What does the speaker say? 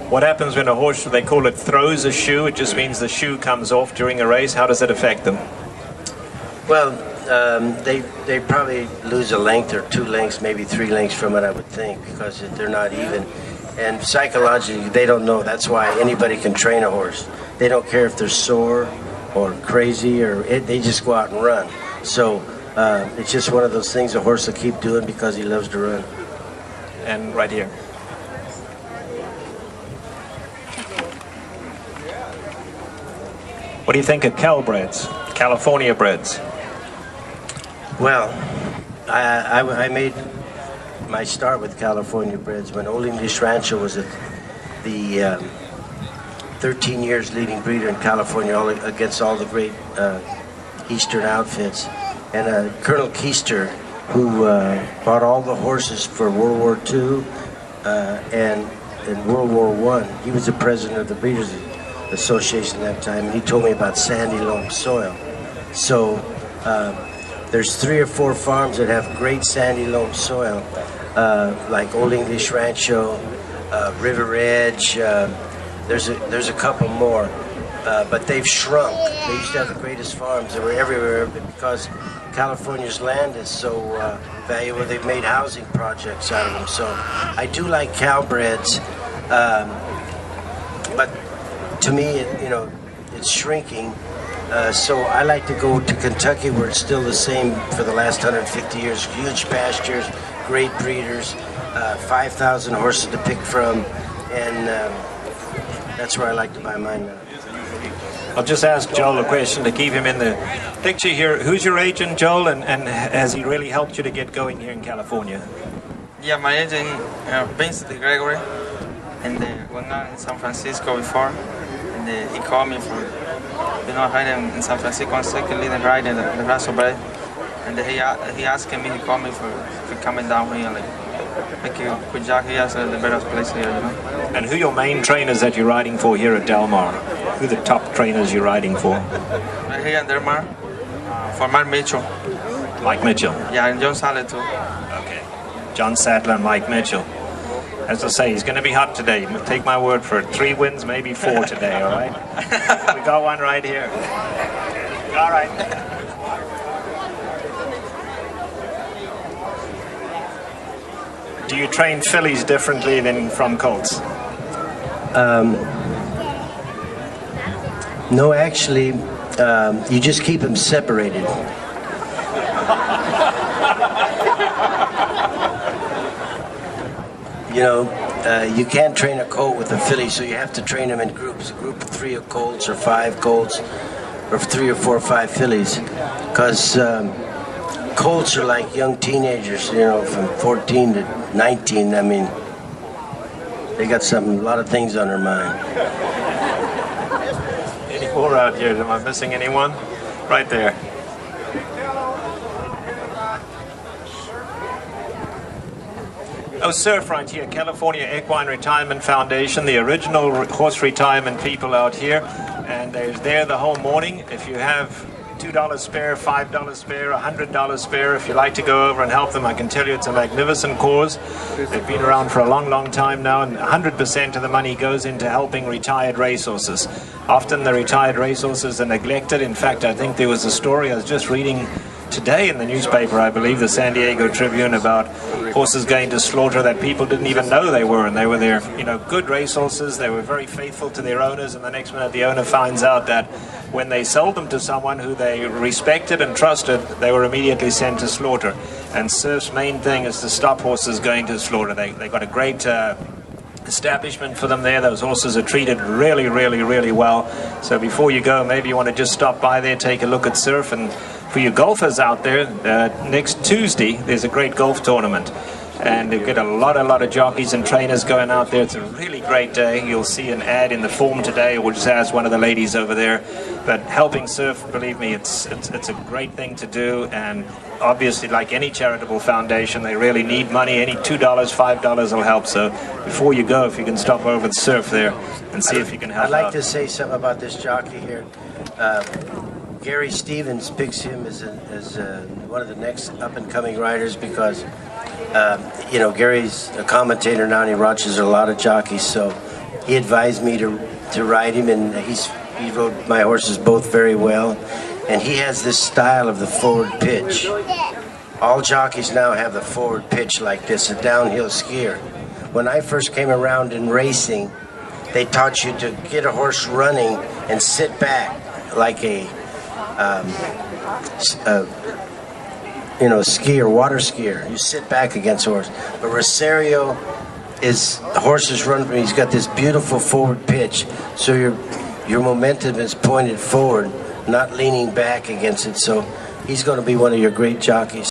What happens when a horse, they call it throws a shoe? It just means the shoe comes off during a race. How does it affect them? Well, they probably lose a length or 2 lengths, maybe 3 lengths from it, I would think, because they're not even. And psychologically, they don't know. That's why anybody can train a horse. They don't care if they're sore or crazy, they just go out and run. So it's just one of those things a horse will keep doing because he loves to run. And right here. What do you think of Calbreds, California breds? Well, I made my start with California breds when Old English Rancho was the 13 years leading breeder in California against all the great Eastern outfits. And Colonel Keister, who bought all the horses for World War II and in World War I, he was the president of the Breeders' Association at that time, and he told me about sandy loam soil. So there's 3 or 4 farms that have great sandy loam soil, like Old English Rancho, River Edge. There's a couple more, but they've shrunk. They used to have the greatest farms. They were everywhere, but because California's land is so valuable, they've made housing projects out of them. So I do like Calbreds, but to me, it's shrinking. So I like to go to Kentucky, where it's still the same for the last 150 years. Huge pastures, great breeders, 5,000 horses to pick from, and that's where I like to buy mine now. I'll just ask Joel a question to keep him in the picture here. Who's your agent, Joel, and has he really helped you to get going here in California? Yeah, my agent, Vince Gregory, and when I was in San Francisco before, and he called me for, riding in San Francisco on second leading riding the Razo Bred, and he asked me, he called me for coming down here, make a good job here, so the better place here, And who are your main trainers that you're riding for here at Del Mar? Who are the top trainers you're riding for? Right here at Del Mar, for Mike Mitchell. Mike Mitchell? Yeah, and John Sadler too. Okay. John Sadler and Mike Mitchell. As I say, he's going to be hot today. Take my word for it. 3 wins, maybe 4 today, all right? We got one right here. All right. Do you train fillies differently than from colts? No, actually, you just keep them separated. You can't train a colt with a filly, so you have to train them in groups. A group of 3 of colts or 5 colts, or 3 or 4 or 5 fillies, because colts are like young teenagers, from 14 to 19. I mean, they got a lot of things on their mind. Any more out here? Am I missing anyone? Right there. Oh, Surf right here, California Equine Retirement Foundation, the original horse retirement people out here, and they're there the whole morning. If you have $2 spare, $5 spare, $100 spare, if you'd like to go over and help them, I can tell you it's a magnificent cause. They've been around for a long, long time now, and 100% of the money goes into helping retired racehorses. Often the retired racehorses are neglected. In fact, I think there was a story I was just reading today in the newspaper, I believe, the San Diego Tribune, about horses going to slaughter that people didn't even know they were, and they were there, good racehorses. They were very faithful to their owners, and the next minute the owner finds out that when they sold them to someone who they respected and trusted, they were immediately sent to slaughter. And Surf's main thing is to stop horses going to slaughter. They got a great establishment for them there. Those horses are treated really, really, really well. So before you go, maybe you want to just stop by there, take a look at Surf. And for you golfers out there, next Tuesday there's a great golf tournament, and you get a lot of jockeys and trainers going out there. It's a really great day. You'll see an ad in the form today, which has one of the ladies over there. But helping Surf, believe me, it's a great thing to do, and obviously, like any charitable foundation, they really need money. Any $2, $5 will help. So before you go, if you can stop over at Surf there and see if you can help I'd like out. to say something about this jockey here. Gary Stevens picks him as one of the next up-and-coming riders because, Gary's a commentator now and he watches a lot of jockeys, so he advised me to ride him, and he rode my horses both very well. And he has this style of the forward pitch. All jockeys now have the forward pitch like this, a downhill skier. When I first came around in racing, they taught you to get a horse running and sit back like a skier, water skier. You sit back against a horse. But Rosario horses run from him. He's got this beautiful forward pitch, so your momentum is pointed forward, not leaning back against it. So he's going to be one of your great jockeys.